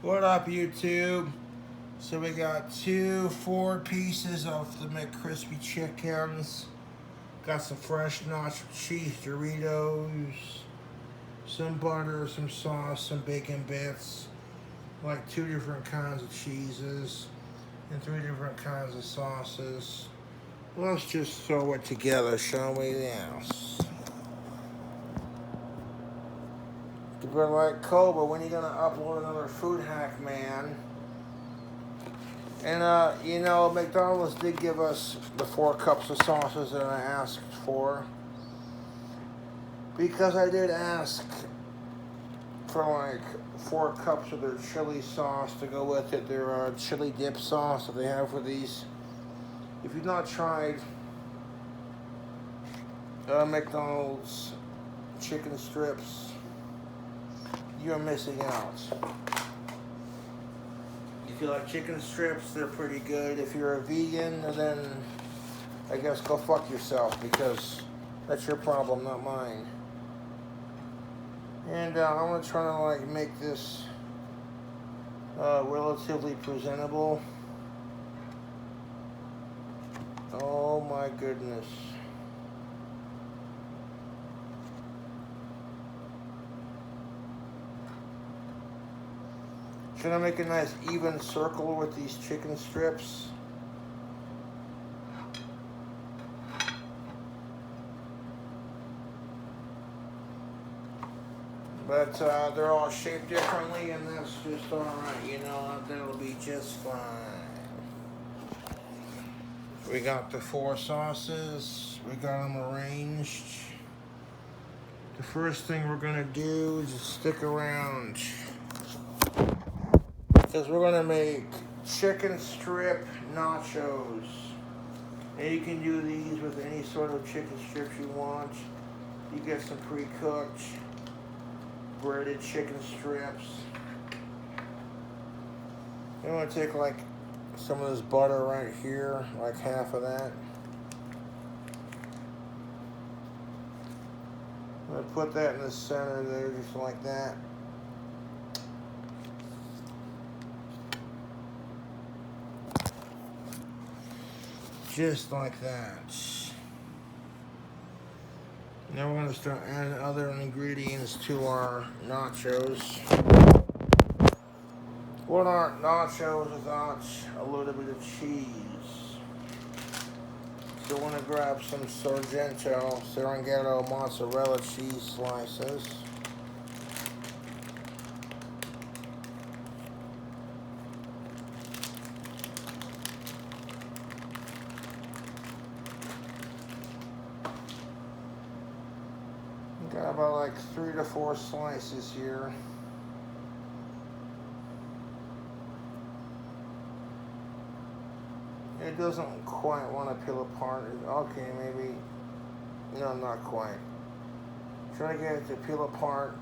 What up, YouTube? So we got 4 pieces of the McCrispy chickens. Got some fresh nacho cheese Doritos, some butter, some sauce, some bacon bits, like 2 different kinds of cheeses, and 3 different kinds of sauces. Let's just throw it together, shall we? Yes. But like Cobra, when are you gonna upload another food hack, man? And McDonald's did give us the 4 cups of sauces that I asked for. Because I did ask for like 4 cups of their chili sauce to go with it, their chili dip sauce that they have for these. If you've not tried McDonald's chicken strips, you're missing out. If you like chicken strips, they're pretty good. If you're a vegan, then I guess go fuck yourself, because that's your problem, not mine. And I'm gonna try to like make this relatively presentable. Oh my goodness. Should I make a nice even circle with these chicken strips? But they're all shaped differently, and that's just alright, that'll be just fine. We got the 4 sauces, we got them arranged. The first thing we're gonna do is just stick around, because we're gonna make chicken strip nachos. And you can do these with any sort of chicken strips you want. You get some pre-cooked breaded chicken strips. You want to take like some of this butter right here, like half of that. I'm going to put that in the center there, just like that. Just like that. Now we're going to start adding other ingredients to our nachos. What aren't nachos without a little bit of cheese? So we're going to grab some Serenghetto mozzarella cheese slices. Got about like 3 to 4 slices here. It doesn't quite want to peel apart. Okay, maybe. No, not quite. Try to get it to peel apart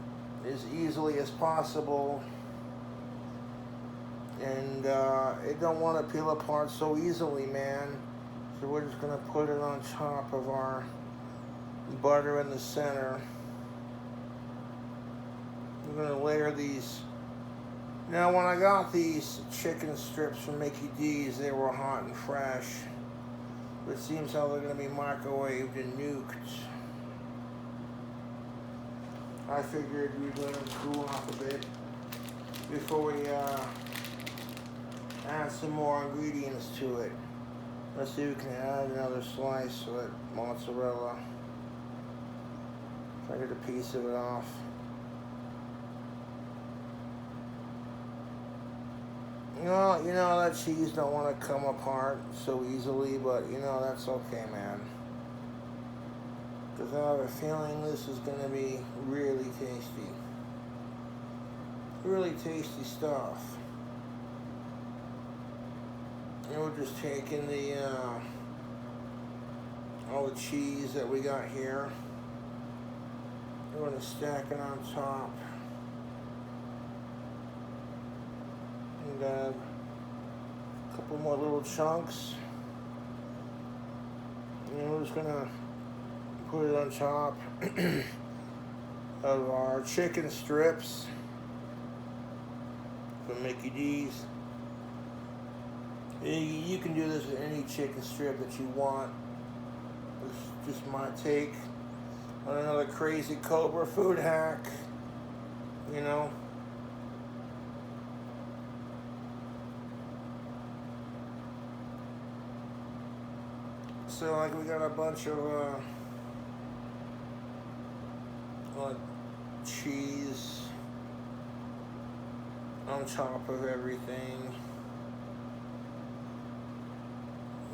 as easily as possible. And it don't want to peel apart so easily, man. So we're just going to put it on top of our butter in the center. We're going to layer these. Now, when I got these chicken strips from Mickey D's, they were hot and fresh. But it seems how they're going to be microwaved and nuked. I figured we'd let them cool off a bit before we add some more ingredients to it. Let's see if we can add another slice of it, mozzarella. Try to get a piece of it off. That cheese don't want to come apart so easily, but that's okay, man. Because I have a feeling this is going to be really tasty. Really tasty stuff. And we're just taking all the cheese that we got here. We're going to stack it on top. And a couple more little chunks. And we're just going to put it on top of our chicken strips. from Mickey D's. You can do this with any chicken strip that you want. It's just my take on another crazy Cobra food hack, you know. So like we got a bunch of cheese on top of everything.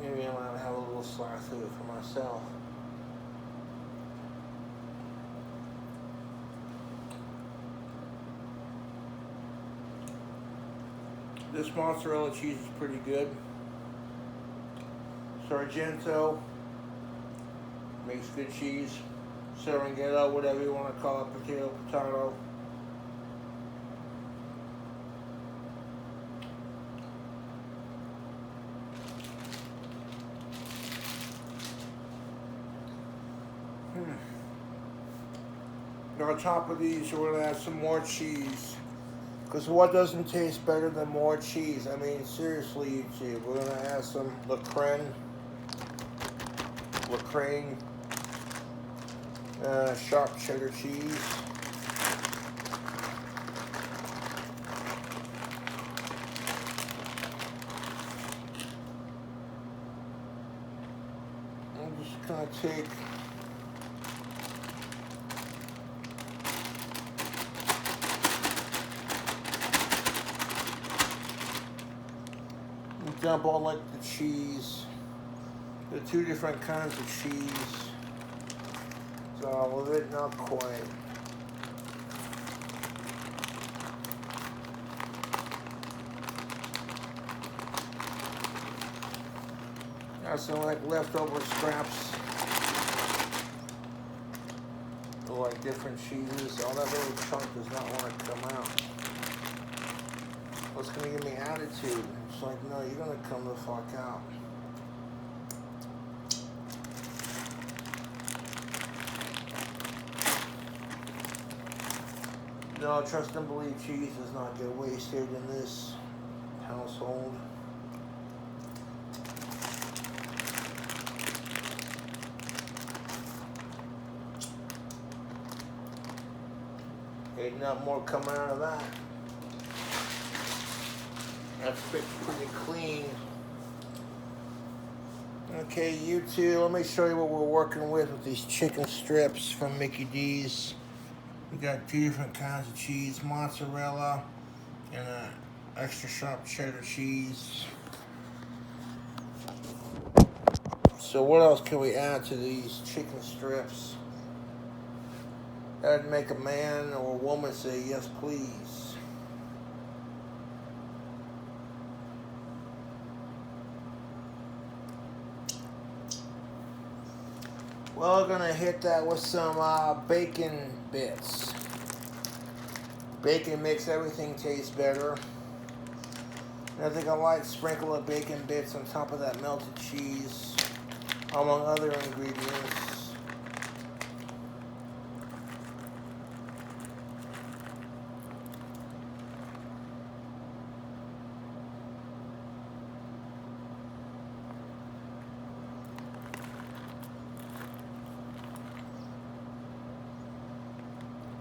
Maybe I'm gonna have a little slice of it for myself. This mozzarella cheese is pretty good. Sargento makes good cheese. Serenghetto, whatever you want to call it, potato. On top of these, we're going to add some more cheese. Because what doesn't taste better than more cheese? I mean, seriously, YouTube. We're going to add some Lacraine, sharp cheddar cheese. I'm just going to take dump all like the cheese. There are two different kinds of cheese. So all of it, not quite. Got some like leftover scraps of like different cheeses. All that little chunk does not want to come out. What's gonna give me attitude? It's like, no, you're gonna come the fuck out. No, trust and believe cheese does not get wasted in this household. Ain't not more coming out of that. That's pretty clean. Okay, YouTube, let me show you what we're working with these chicken strips from Mickey D's. We got two different kinds of cheese, mozzarella and extra sharp cheddar cheese. So what else can we add to these chicken strips? That'd make a man or a woman say, yes, please. Well, we're gonna hit that with some bacon bits. Bacon makes everything taste better. And I think a light sprinkle of bacon bits on top of that melted cheese, among other ingredients.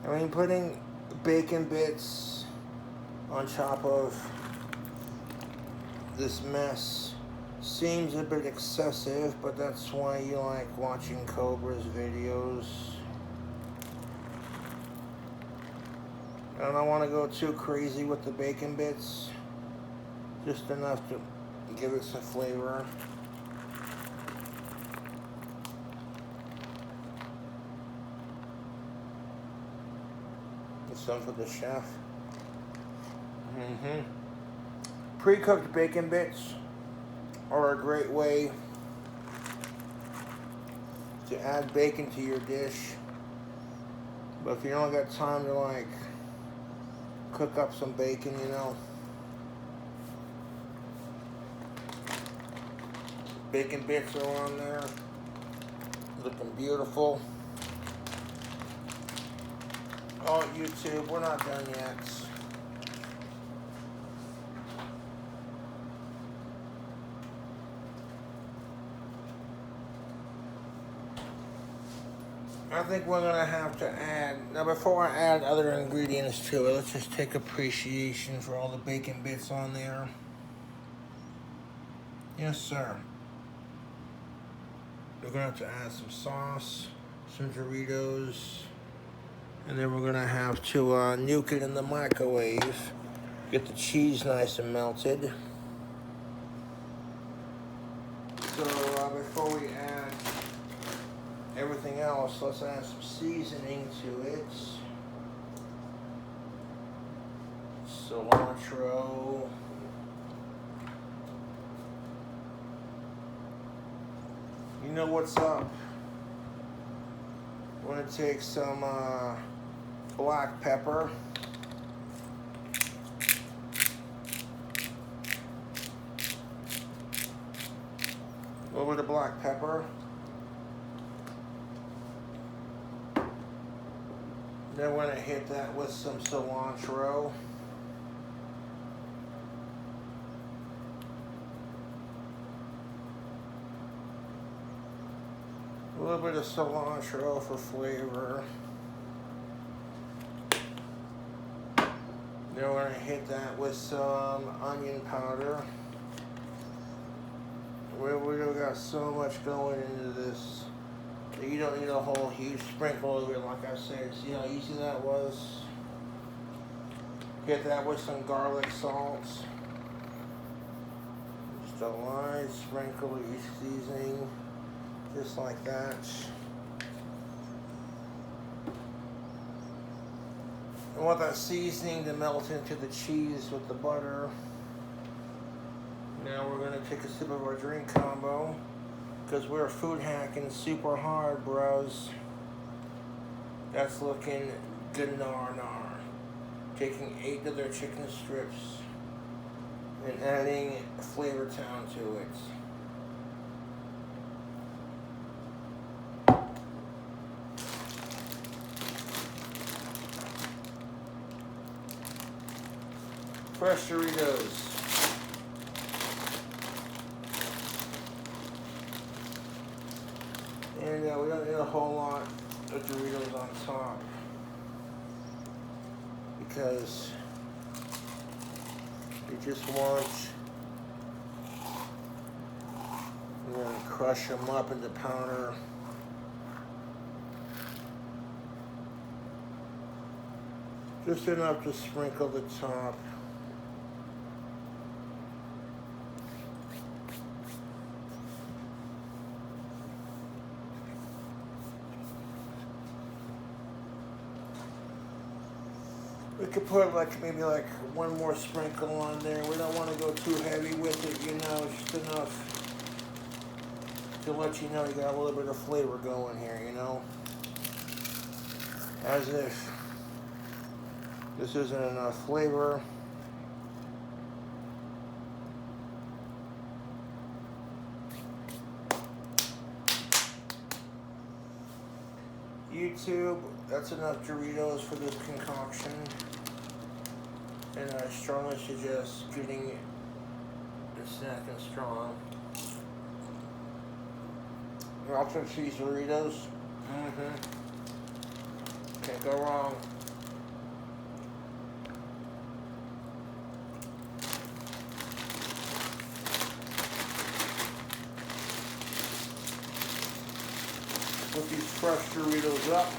I mean, putting bacon bits on top of this mess seems a bit excessive, but that's why you like watching Cobra's videos. I don't want to go too crazy with the bacon bits, just enough to give it some flavor. Some for the chef. Pre-cooked bacon bits are a great way to add bacon to your dish. But if you don't got time to like cook up some bacon, you know, bacon bits are on there, looking beautiful. Oh, YouTube, we're not done yet. I think we're gonna have to add, now before I add other ingredients to it, let's just take appreciation for all the bacon bits on there. Yes, sir. We're gonna have to add some sauce, some Doritos, and then we're gonna have to nuke it in the microwave. Get the cheese nice and melted. So before we add everything else, let's add some seasoning to it. Cilantro. You know what's up? We're gonna take some black pepper. A little bit of black pepper. Then we're gonna hit that with some cilantro. A little bit of cilantro for flavor. Then we're gonna hit that with some onion powder. We got so much going into this. You don't need a whole huge sprinkle of it, like I said. See how easy that was? Hit that with some garlic salt. Just a light sprinkle of each seasoning, just like that. I want that seasoning to melt into the cheese with the butter. Now we're gonna take a sip of our drink combo, because we're food hacking super hard, bros. That's looking good nar. Taking 8 of their chicken strips and adding Flavor Town to it. Fresh Doritos. And we don't need a whole lot of Doritos on top, because you just want, we're going to crush them up into powder. Just enough to sprinkle the top. We could put maybe one more sprinkle on there. We don't want to go too heavy with it, you know, just enough to let you know you got a little bit of flavor going here, you know. As if this isn't enough flavor. YouTube, that's enough Doritos for this concoction. And I strongly suggest getting the snack and strong. Nacho cheese Doritos. Can't go wrong. Put these fresh Doritos up.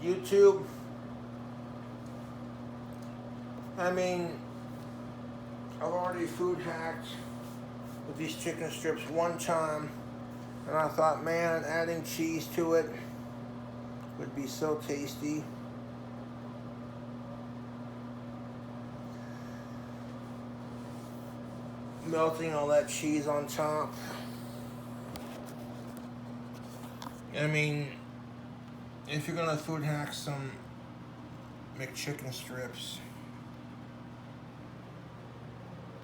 YouTube, I mean, I've already food hacked with these chicken strips one time, and I thought, man, adding cheese to it would be so tasty. Melting all that cheese on top. I mean, if you're gonna food hack some McChicken strips,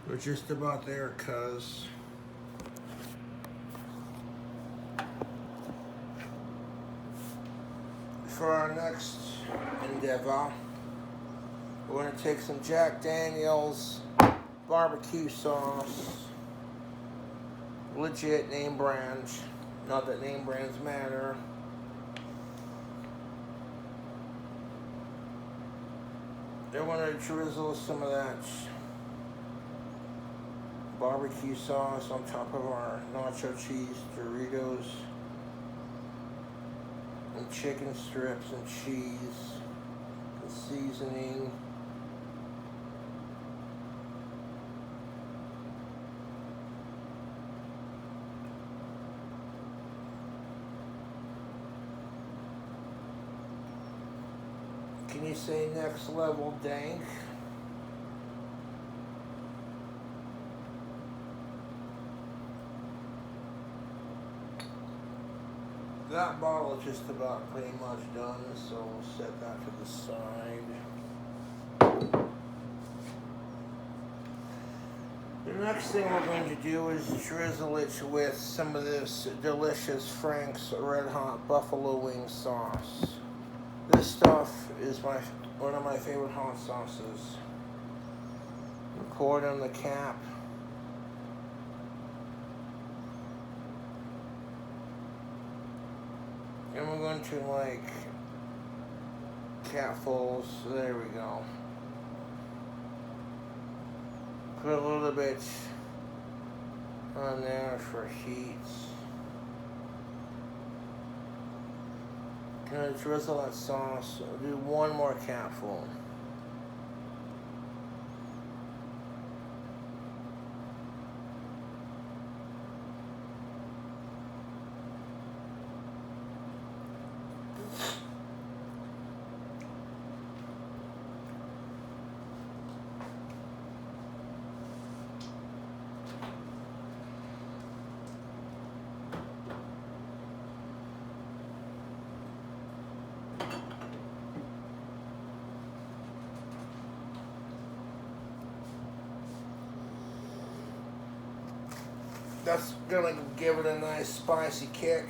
we're just about there, cuz. for our next endeavor, we're going to take some Jack Daniel's barbecue sauce, legit name brand, not that name brands matter. Then we're going to drizzle some of that barbecue sauce on top of our nacho cheese, Doritos, and chicken strips and cheese and seasoning. Can you say next level dank? That bottle is just about pretty much done, so we'll set that to the side. The next thing we're going to do is drizzle it with some of this delicious Frank's Red Hot Buffalo Wing sauce. This stuff is one of my favorite hot sauces. Pour it on the cap. And we're going to like capfuls. There we go. Put a little bit on there for heat. Gonna drizzle that sauce. I'll do one more capful. That's gonna give it a nice spicy kick.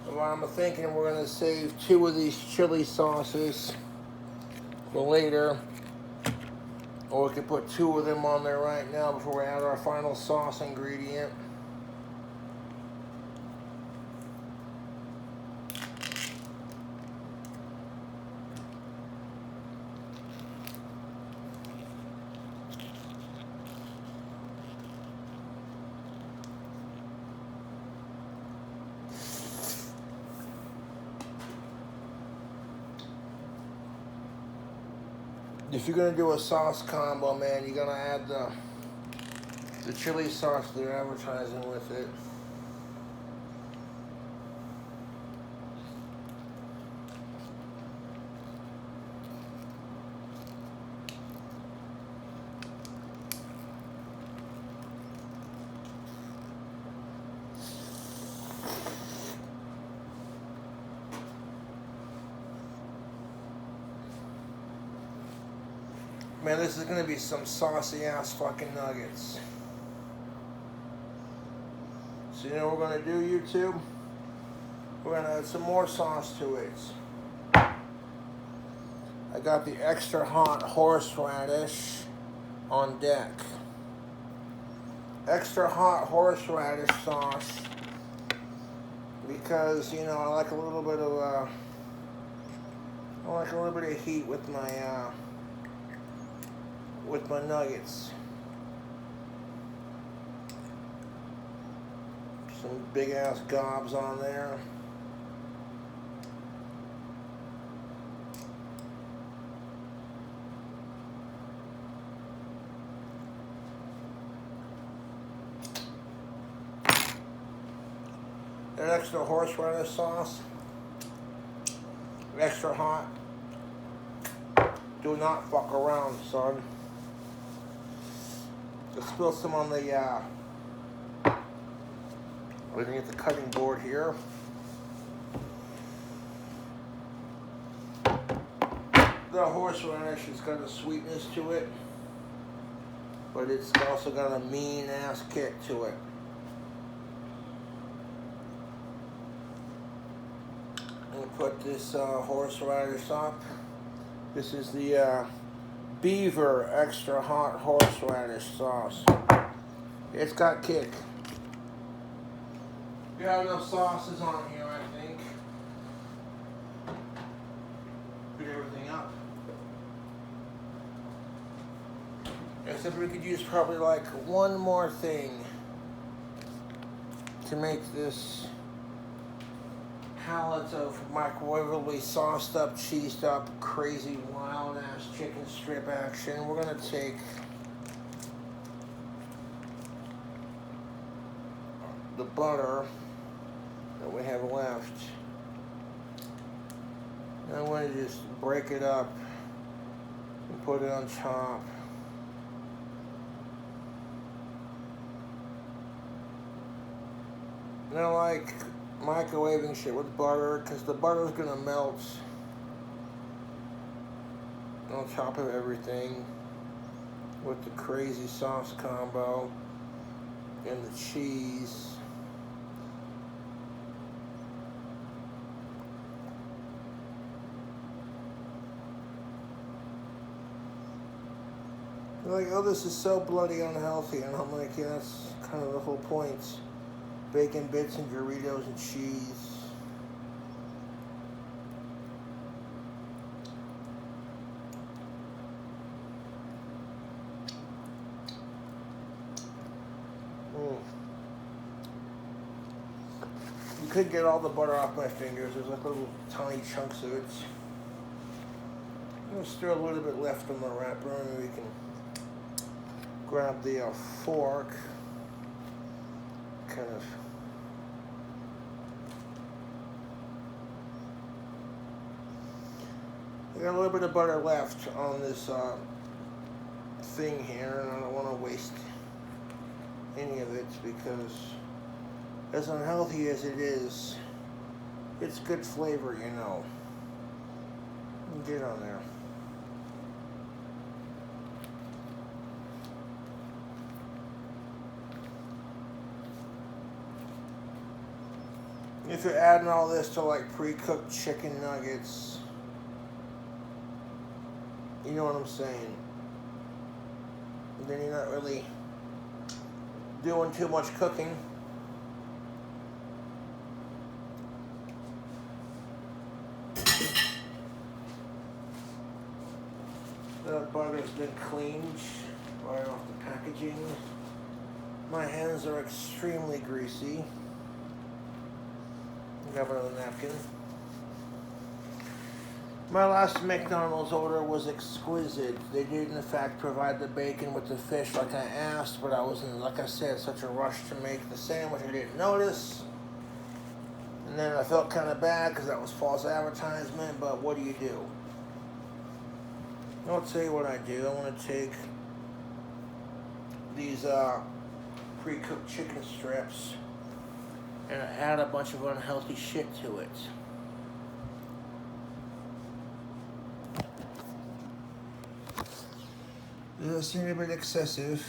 Well, I'm thinking we're gonna save 2 of these chili sauces for later, or we could put 2 of them on there right now before we add our final sauce ingredient. If you're gonna do a sauce combo, man, you're gonna add the chili sauce they're advertising with it. Man, this is gonna be some saucy ass fucking nuggets. So you know what we're gonna do, YouTube? We're gonna add some more sauce to it. I got the extra hot horseradish on deck. Extra hot horseradish sauce because, you know, I like a little bit of heat with my nuggets. Some big ass gobs on there. An extra horseradish sauce. Extra hot. Do not fuck around, son. Just spill some on the, we're gonna get the cutting board here. The horseradish has got a sweetness to it, but it's also got a mean ass kick to it. And put this horseradish up. This is the Beaver Extra Hot Horseradish Sauce. It's got kick. Got enough sauces on here, I think. Put everything up. Except we could use probably like one more thing to make this palette of microwavably sauced up, cheesed up, crazy wild ass chicken strip action. We're gonna take the butter that we have left, and I'm going to just break it up and put it on top. And I like microwaving shit with butter because the butter's gonna melt on top of everything with the crazy sauce combo and the cheese. They're like, oh, this is so bloody unhealthy, and I'm like, yeah, that's kind of the whole point. Bacon bits and Doritos and cheese. You could get all the butter off my fingers. There's like little tiny chunks of it. I'm gonna stir a little bit left on the wrapper, and we can grab the fork. Kind of I got a little bit of butter left on this thing here, and I don't want to waste any of it because as unhealthy as it is, it's good flavor, you know. Get on there. If you're adding all this to like pre-cooked chicken nuggets, you know what I'm saying, then you're not really doing too much cooking. The butter's been cleaned right off the packaging. My hands are extremely greasy. Grab another napkin. My last McDonald's order was exquisite. They did in fact provide the bacon with the fish like I asked, but I was in, like I said, such a rush to make the sandwich I didn't notice. And then I felt kind of bad because that was false advertisement, but what do you do? I'll tell you what I do. I want to take these pre-cooked chicken strips and add a bunch of unhealthy shit to it. Does that seem a bit excessive?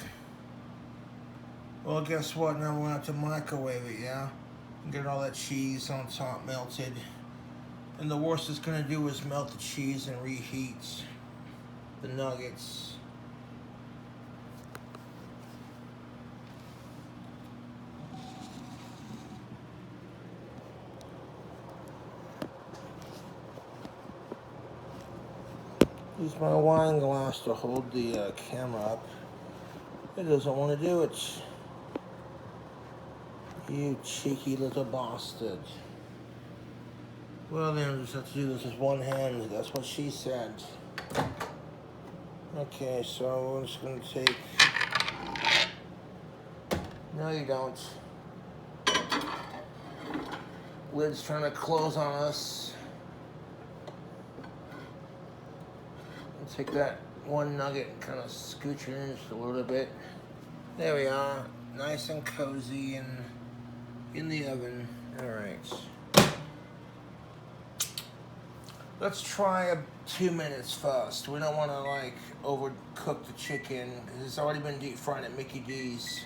Well, guess what? Now we're going to have to microwave it, yeah? And get all that cheese on top melted. And the worst it's going to do is melt the cheese and reheat the nuggets. Use my wine glass to hold the camera up. It doesn't want to do it. You cheeky little bastard. Well then, I just have to do this with one hand. That's what she said. Okay, so I'm just going to take... No, you don't. Lid's trying to close on us. Take that one nugget and kind of scooch it in just a little bit. There we are. Nice and cozy and in the oven. Alright. Let's try 2 minutes first. We don't want to like overcook the chicken because it's already been deep fried at Mickey D's.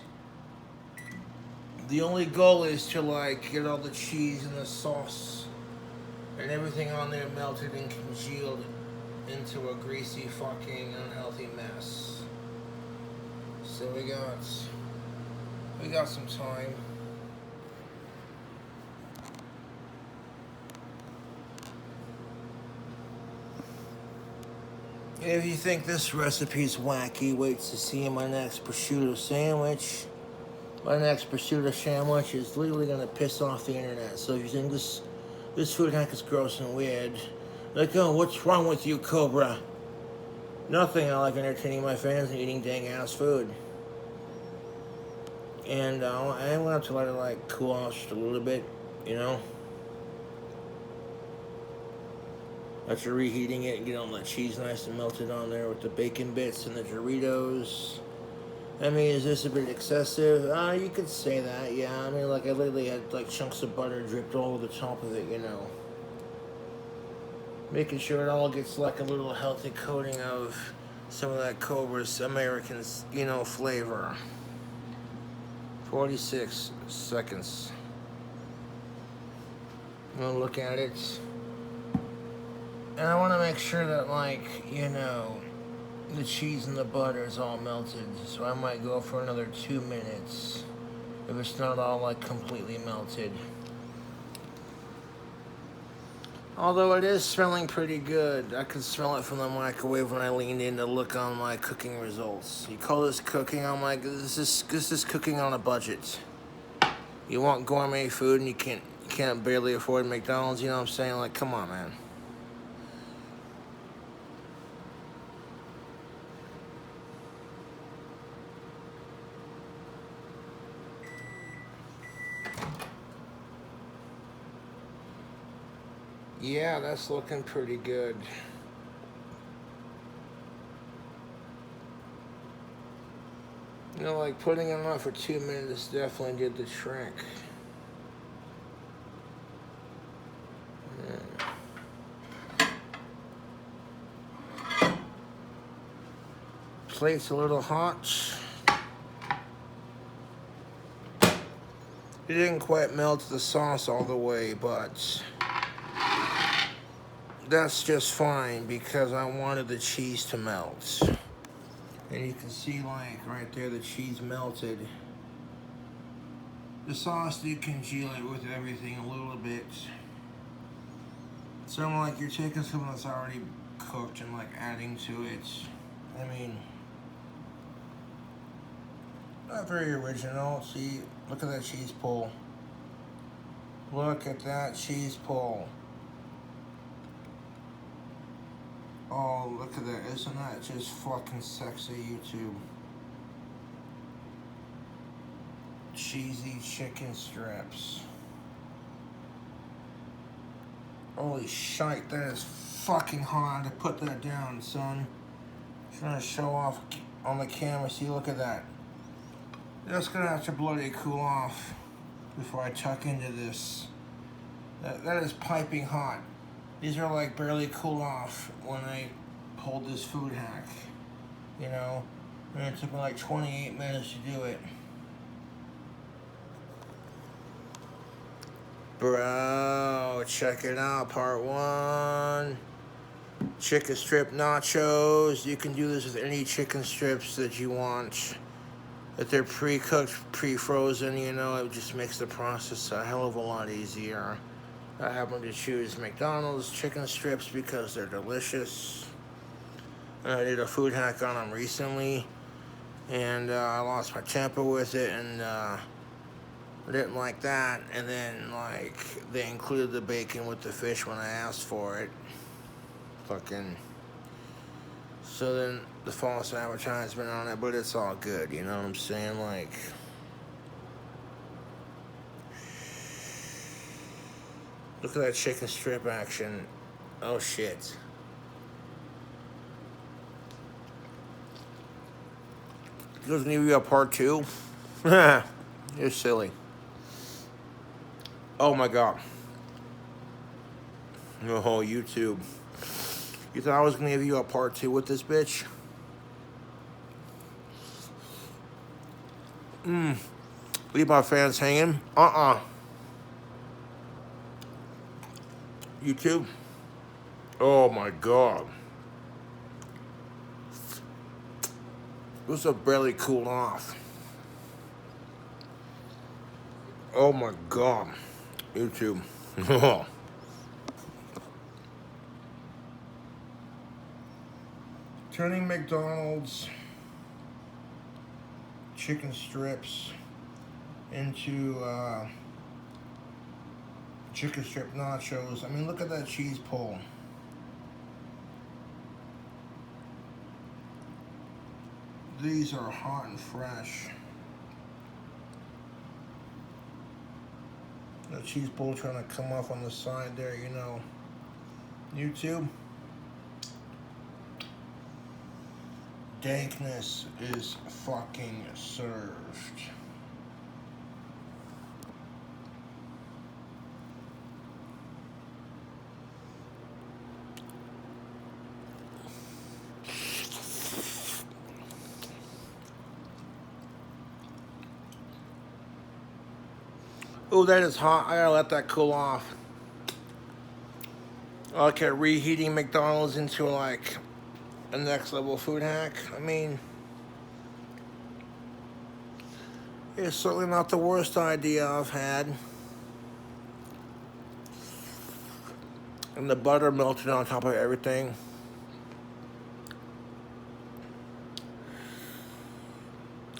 The only goal is to like get all the cheese and the sauce And everything on there melted and congealed into a greasy fucking unhealthy mess. So we got some time. If you think this recipe's wacky, wait to see my next prosciutto sandwich. My next prosciutto sandwich is literally gonna piss off the internet. So if you think this food hack is gross and weird, like, oh, what's wrong with you, Cobra? Nothing. I like entertaining my fans and eating dang ass food. And I'm gonna have to let it like cool off just a little bit, you know. After reheating it and get all that cheese nice and melted on there with the bacon bits and the Doritos. I mean, is this a bit excessive? You could say that, yeah. I mean, like, I literally had, like, chunks of butter dripped all over the top of it, you know. Making sure it all gets, like, a little healthy coating of some of that Cobra's American, you know, flavor. 46 seconds. I'm gonna look at it. And I want to make sure that, like, you know, the cheese and the butter is all melted. So I might go for another 2 minutes if it's not all, like, completely melted. Although it is smelling pretty good. I could smell it from the microwave when I leaned in to look on my cooking results. You call this cooking? I'm like, this is cooking on a budget. You want gourmet food and you can't barely afford McDonald's, you know what I'm saying? Like, come on, man. Yeah, that's looking pretty good. You know, like, putting it on for 2 minutes definitely did the trick. Plate's a little hot. It didn't quite melt the sauce all the way, but that's just fine because I wanted the cheese to melt. And you can see, like, right there, the cheese melted. The sauce did congeal it with everything a little bit. So I'm like, you're taking something that's already cooked and, like, adding to it. I mean, not very original. See, look at that cheese pull. Look at that cheese pull. Oh, look at that. Isn't that just fucking sexy, YouTube? Cheesy chicken strips. Holy shite, that is fucking hard to put that down, son. Trying to show off on the camera. See, look at that. That's gonna have to bloody cool off before I tuck into this. That is piping hot. These are like barely cool off when I pulled this food hack. You know, and it took me like 28 minutes to do it. Bro, check it out, part 1. Chicken strip nachos. You can do this with any chicken strips that you want. If they're pre-cooked, pre-frozen, you know, it just makes the process a hell of a lot easier. I happen to choose McDonald's chicken strips because they're delicious. And I did a food hack on them recently, and I lost my temper with it, and I didn't like that. And then, like, they included the bacon with the fish when I asked for it. Fucking. So then the false advertisement on it, but it's all good, you know what I'm saying? Like, look at that chicken strip action. Oh shit. You guys gonna give you a part 2? You're silly. Oh my god. Oh, YouTube. You thought I was gonna give you a part 2 with this bitch? Leave my fans hanging? YouTube. Oh my God. Those are barely cooled off. Oh my God. YouTube. Turning McDonald's chicken strips into chicken strip nachos. I mean, look at that cheese pull. These are hot and fresh. The cheese pull trying to come off on the side there, you know. YouTube. Dankness is fucking served. Oh, that is hot. I gotta let that cool off. Okay, reheating McDonald's into like a next level food hack. I mean, it's certainly not the worst idea I've had. And the butter melted on top of everything.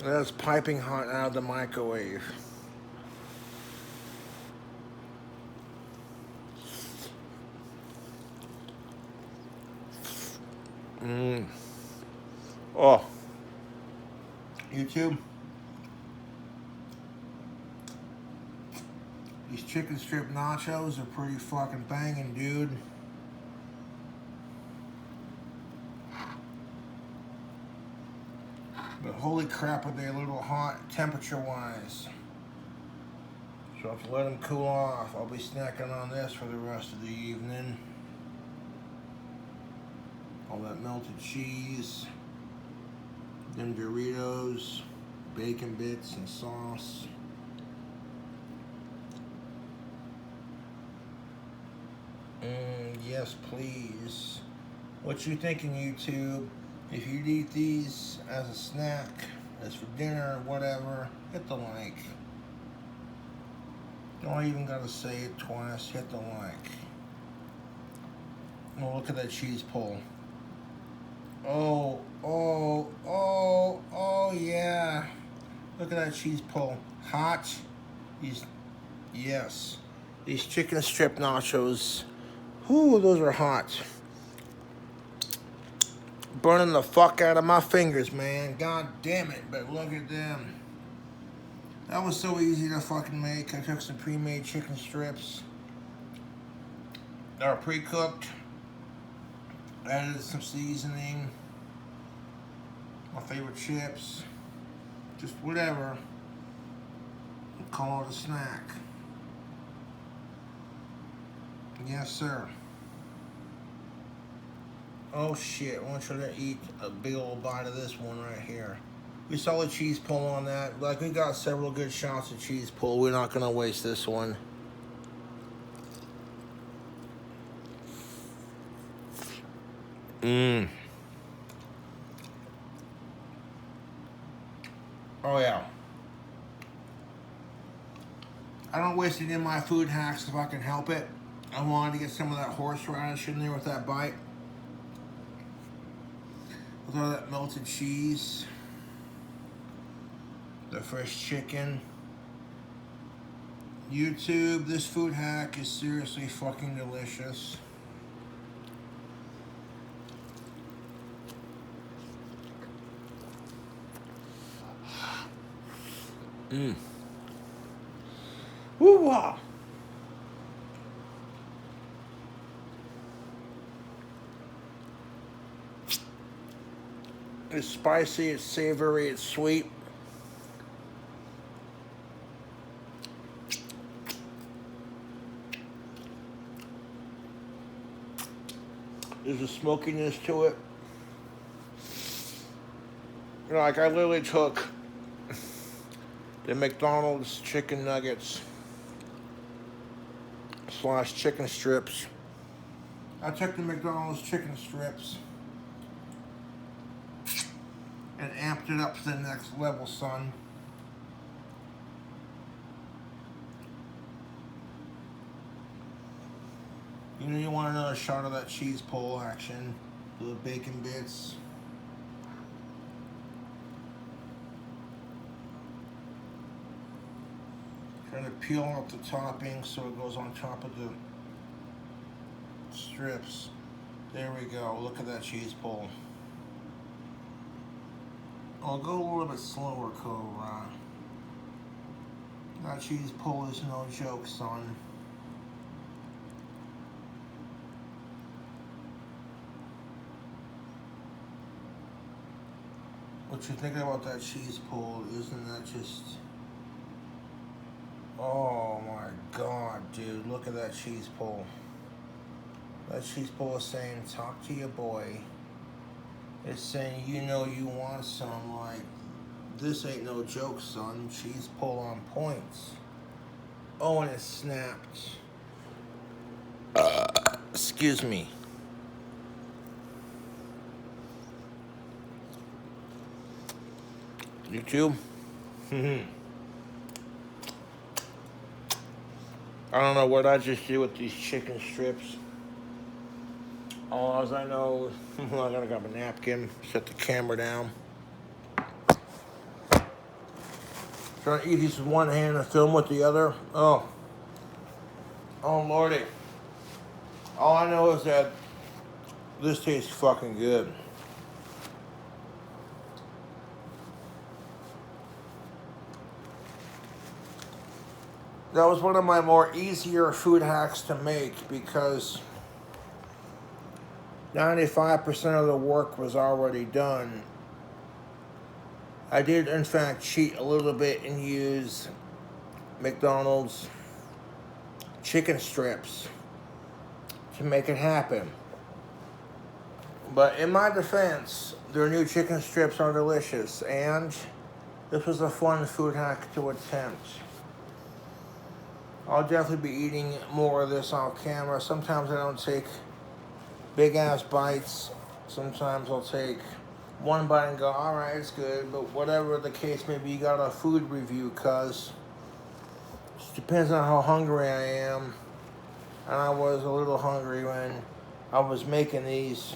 That's piping hot out of the microwave. Oh. YouTube. These chicken strip nachos are pretty fucking banging, dude. But holy crap, are they a little hot temperature-wise. So I have to let them cool off. I'll be snacking on this for the rest of the evening. All that melted cheese, them Doritos, bacon bits and sauce. Yes, please. What you thinking, YouTube? If you'd eat these as a snack, as for dinner, whatever, hit the like. Don't even gotta say it twice, hit the like. Oh, look at that cheese pull. Oh, oh, oh, oh, yeah. Look at that cheese pull. Hot. Yes. These chicken strip nachos. Whoo, those are hot. Burning the fuck out of my fingers, man. God damn it, but look at them. That was so easy to fucking make. I took some pre-made chicken strips. They are pre-cooked. Added some seasoning. My favorite chips. Just whatever. Call it a snack. Yes, sir. Oh shit, I want you to eat a big old bite of this one right here. We saw the cheese pull on that. Like, we got several good shots of cheese pull. We're not gonna waste this one. Oh yeah. I don't waste it in my food hacks if I can help it. I wanted to get some of that horseradish in there with that bite. With all that melted cheese. The fresh chicken. YouTube, this food hack is seriously fucking delicious. Woo-wah. It's spicy, it's savory, it's sweet. There's a smokiness to it. You know, like I literally took the McDonald's chicken nuggets / chicken strips, I took the McDonald's chicken strips and amped it up to the next level, son. You know, you want another shot of that cheese pull action, the bacon bits. Trying to peel out the topping so it goes on top of the strips. There we go. Look at that cheese pull. I'll go a little bit slower, Cobra. That cheese pull is no joke, son. What you thinking about that cheese pull? Isn't that just... Oh my God, dude, look at that cheese pull. That cheese pull is saying, talk to your boy. It's saying, you know you want some, like, this ain't no joke, son. Cheese pull on points. Oh, and it snapped. Excuse me. YouTube? I don't know what I just did with these chicken strips. All I know, I gotta grab a napkin, set the camera down. Trying to eat these with one hand and film with the other. Oh Lordy. All I know is that this tastes fucking good. That was one of my more easier food hacks to make because 95% of the work was already done. I did, in fact, cheat a little bit and use McDonald's chicken strips to make it happen. But in my defense, their new chicken strips are delicious, and this was a fun food hack to attempt. I'll definitely be eating more of this off camera. Sometimes I don't take big ass bites. Sometimes I'll take one bite and go, all right, it's good. But whatever the case may be, you got a food review, cuz it depends on how hungry I am. And I was a little hungry when I was making these.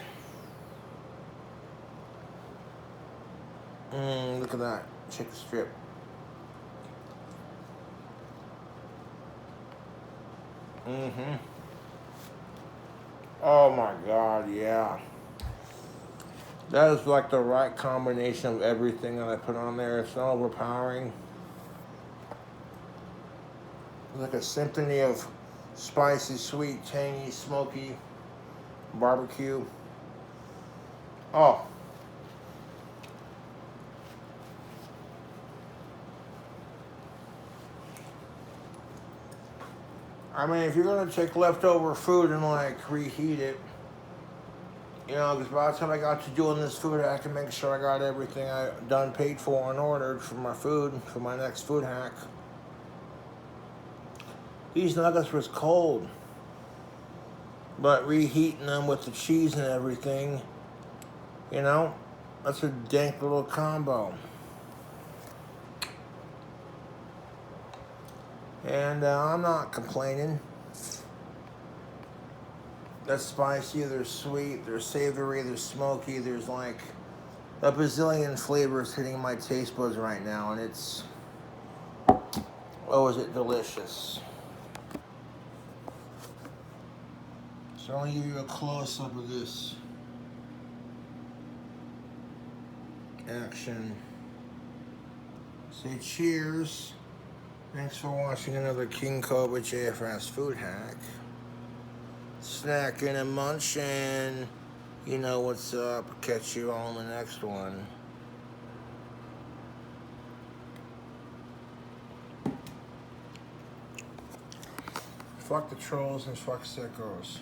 Look at that chicken strip. Oh my God, yeah. That is like the right combination of everything that I put on there. It's not overpowering. It's like a symphony of spicy, sweet, tangy, smoky, barbecue. Oh. I mean, if you're gonna take leftover food and like reheat it, you know, because by the time I got to doing this food hack, I can make sure I got everything I done paid for and ordered for my food, for my next food hack. These nuggets was cold, but reheating them with the cheese and everything, you know, that's a dank little combo. And I'm not complaining. They're spicy, they're sweet, they're savory, they're smoky, there's like a bazillion flavors hitting my taste buds right now, and it's, oh, is it delicious. So I'll give you a close-up of this action. Say cheers. Thanks for watching another King Cobra JFS food hack. Snacking and munching. You know what's up. Catch you all in the next one. Fuck the trolls and fuck sickos.